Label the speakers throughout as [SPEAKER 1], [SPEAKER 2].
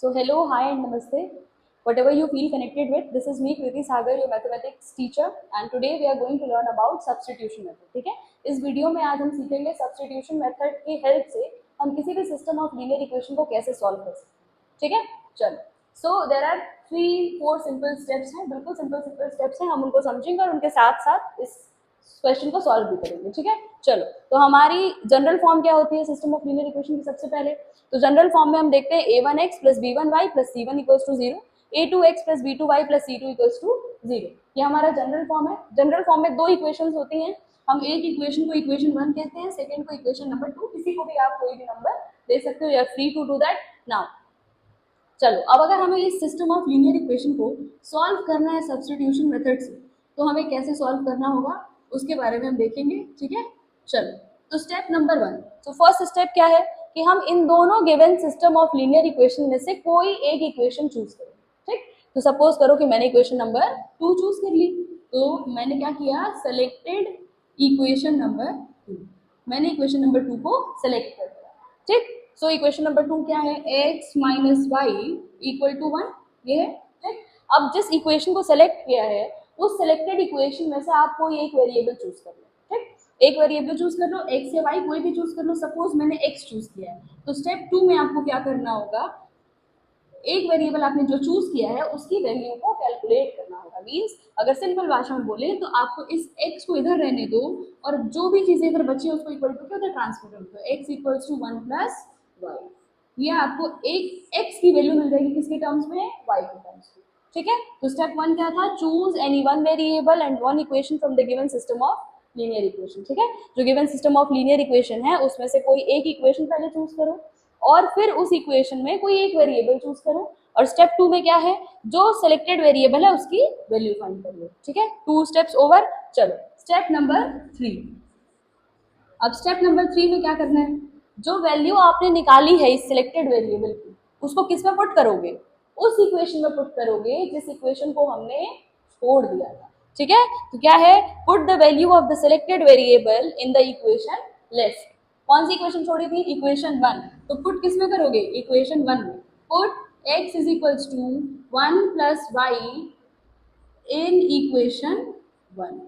[SPEAKER 1] So hello, hi and namaste. Whatever you feel connected with, this is me Kriti Sagar, your mathematics teacher, and today we are going to learn about substitution method. ठीक है, इस video में आज हम सीखेंगे substitution method की help से हम किसी भी सिस्टम ऑफ लीनियर इक्वेशन को कैसे सॉल्व कर सकते हैं. ठीक है, चलो. सो देर आर 3-4 सिंपल स्टेप्स हैं, बिल्कुल सिंपल स्टेप्स हैं. हम उनको समझेंगे और उनके साथ साथ इस क्वेश्चन को सॉल्व भी करेंगे. ठीक है, चलो. तो हमारी जनरल फॉर्म क्या होती है सिस्टम ऑफ लीनियर इक्वेशन की? सबसे पहले तो जनरल फॉर्म में हम देखते हैं a1x plus b1y plus c1 equals to 0, a2x plus b2y plus c2 equals to 0. ये हमारा जनरल फॉर्म है. जनरल फॉर्म में दो इक्वेशंस होती हैं. हम एक इक्वेशन को इक्वेशन 1 कहते हैं, सेकंड को इक्वेशन नंबर 2. किसी को भी आप कोई भी नंबर दे सकते हो, you are free to do that now. चलो, अब अगर हमें इस सिस्टम ऑफ लीनियर इक्वेशन को सॉल्व करना है सब्स्टिट्यूशन मेथड से, तो हमें कैसे सॉल्व करना होगा उसके बारे में हम देखेंगे. ठीक है, चलो. तो स्टेप नंबर 1. तो फर्स्ट स्टेप क्या है कि हम इन दोनों given system of linear equation में से कोई एक इक्वेशन चूज करें. ठीक, तो सपोज करो कि मैंने इक्वेशन नंबर 2 चूज कर ली. तो मैंने क्या किया, सेलेक्टेड इक्वेशन नंबर 2. मैंने इक्वेशन नंबर 2 को सेलेक्ट कर दिया. ठीक, सो इक्वेशन नंबर 2 क्या है, x minus Y equal to 1. ये है. ठीक, अब जिस इक्वेशन को सेलेक्ट किया है उस सेलेक्टेड इक्वेशन में से आप कोई एक वेरिएबल चूज कर लो. ठीक, एक वेरिएबल चूज कर लो, x या y कोई भी चूज कर लो. सपोज मैंने x चूज किया है, तो स्टेप 2 में आपको क्या करना होगा, एक वेरिएबल आपने जो चूज किया है उसकी वैल्यू को कैलकुलेट करना होगा. मींस अगर सिंपल भाषा में बोले तो आपको इस x को इधर रहने दो और जो भी चीजें इधर बची उसको इक्वल टू उधर ट्रांसफर कर दो. x equals to 1 plus Y. ये आपको एक x की वैल्यू मिल जाएगी किसके टर्म्स में, y के टर्म्स में. ठीक है, तो स्टेप 1 क्या था, choose any one variable and one equation from the given system of linear equation. ठीक है, जो given system of linear equation है उसमें से कोई एक इक्वेशन पहले चूज करो और फिर उस इक्वेशन में कोई एक वेरिएबल चूज करो. और स्टेप 2 में क्या है, जो सिलेक्टेड वेरिएबल है उसकी वैल्यू फाइंड कर लो. ठीक है, 2 स्टेप्स ओवर. चलो स्टेप नंबर 3. अब स्टेप नंबर 3 में क्या करना है, जो वैल्यू आपने निकाली है इस सिलेक्टेड वेरिएबल की उसको किस में पुट करोगे, उस इक्वेशन में पुट करोगे जिस इक्वेशन को हमने छोड़ दिया था. ठीक है, तो क्या है, put the value of the selected variable in the equation left. कौन सी इक्वेशन छोड़ी थी, इक्वेशन 1. तो पुट किस में करोगे, इक्वेशन 1 में. Put x is equals to 1 plus y in equation 1.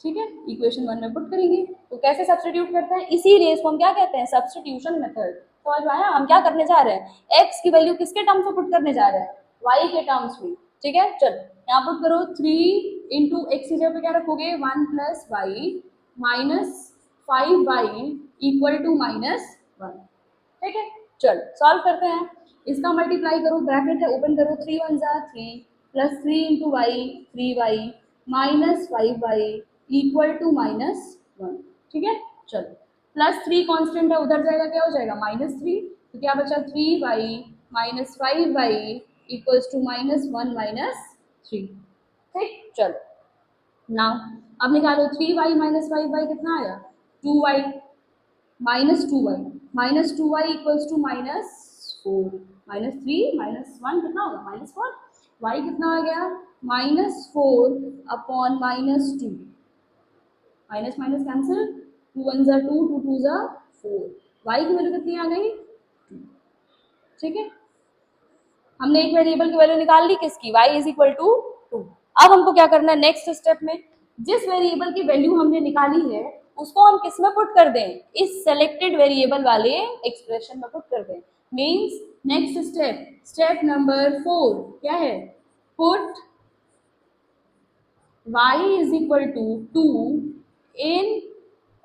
[SPEAKER 1] ठीक है, इक्वेशन 1 में पुट करेंगे. तो कैसे सब्स्टिट्यूट करते हैं, इसीलिए इसको हम क्या कहते हैं, सब्स्टिट्यूशन मेथड. समझ में आया, हम क्या करने जा रहे हैं, x की वैल्यू किसके टर्म्स में पुट करने जा रहे हैं, y के टर्म्स में. ठीक है, चलो यहाँ पुट करो. 3 इंटू एक्स की जगह पे क्या रखोगे, 1 plus y minus 5y equal to -1. ठीक है, चलो सॉल्व करते हैं. इसका मल्टीप्लाई करो, ब्रैकेट है ओपन करो, 3 1 जा 3 plus 3 into y 3y minus 5y equal to -1. ठीक है, चलो प्लस 3 कॉन्स्टेंट है उधर जाएगा, क्या हो जाएगा, -3. तो क्या बचा, 3y minus 5y equals to -1 -3. ठीक, चलो नाउ अब निकालो 3y माइनस 5y कितना आया, 2y -2y इक्वल्स टू -4. -3 -1 कितना होगा, -4. y कितना आ गया, -4 अपॉन -2. माइनस माइनस कैंसिल, 2 1 जा 2 2 2 जा 4. y की वैल्यू कितनी आ गई, 2. ठीक है, हमने एक वेरिएबल की वैल्यू निकाल ली किसकी, y इज इक्वल टू 2. अब हमको क्या करना है नेक्स्ट स्टेप में, जिस वेरिएबल की वैल्यू हमने निकाली है उसको हम किस में पुट कर दें, इस सेलेक्टेड वेरिएबल वाले एक्सप्रेशन में पुट कर दें. Means next step, step number 4 क्या है, put y is equal to 2 in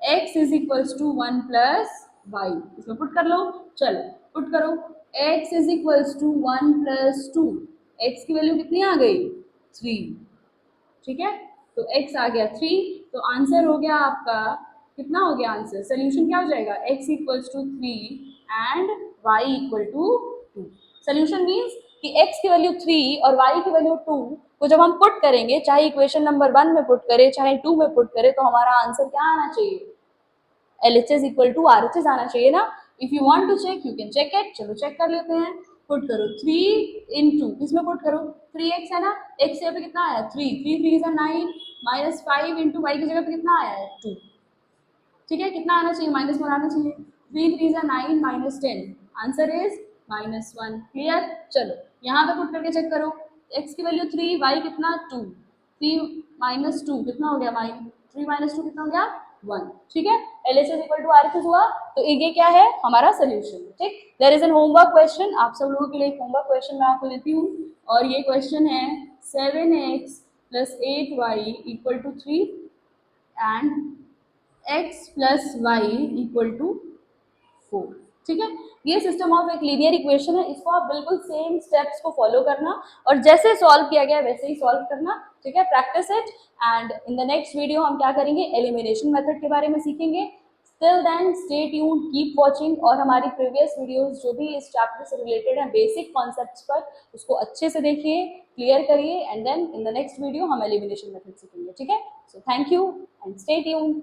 [SPEAKER 1] x is equals to 1 plus y. इसमें पुट कर लो. चलो पुट करो, x is equals to 1 plus 2. x की वैल्यू कितनी आ गई, 3. ठीक है, तो x आ गया 3. तो आंसर हो गया आपका, कितना हो गया आंसर, सोल्यूशन क्या हो जाएगा, x equals to 3 and y equal to 2. Solution means कि x की वैल्यू 3 और y की वैल्यू 2 को जब हम पुट करेंगे, चाहे इक्वेशन नंबर 1 में पुट करें चाहे 2 में पुट करें, तो हमारा आंसर क्या आना चाहिए, LHS इक्वल टू RHS आना चाहिए ना. If you want to check you can check it. चलो चेक कर लेते हैं. पुट करो 3 इंटू किसमें पुट करो, 3x है ना, x जगह पे कितना आया 3 3 3 is 9 माइनस 5 इंटू वाई की जगह पे कितना आया है 2. ठीक है, कितना आना चाहिए, -1 आना चाहिए. 3 3 is 9 -10. Answer is -1, clear. चलो यहाँ पे पुट करके चेक करो, x की वैल्यू 3, y कितना 2, 3 - 2 कितना हो गया, 3 - 2 कितना हो गया 1, ठीक है। LHS इक्वल टू RHS हुआ, तो ये क्या है हमारा सोल्यूशन, ठीक। There is an homework question, आप सब लोगों के लिए एक होमवर्क क्वेश्चन मैं आपको देती हूँ, और ये क्वेश्चन है 7x + 8y = 3 and x + y = 4, ठीक है। ये सिस्टम ऑफ एक लीनियर इक्वेशन है, इसको आप बिल्कुल सेम स्टेप्स को फॉलो करना और जैसे सॉल्व किया गया वैसे ही सॉल्व करना, ठीक है। Practice it, and in the next video हम क्या करेंगे, एलिमिनेशन मेथड के बारे में सीखेंगे। Till then stay tuned, keep watching, और हमारी प्रीवियस वीडियोस जो भी इस चैप्टर से रिलेटेड है बेसिक कॉन्सेप्ट्स पर, उसको अच्छे से देखिए, क्लियर करिए, and then in the next video हम एलिमिनेशन मेथड सीखेंगे, ठीक है। So thank you and stay tuned.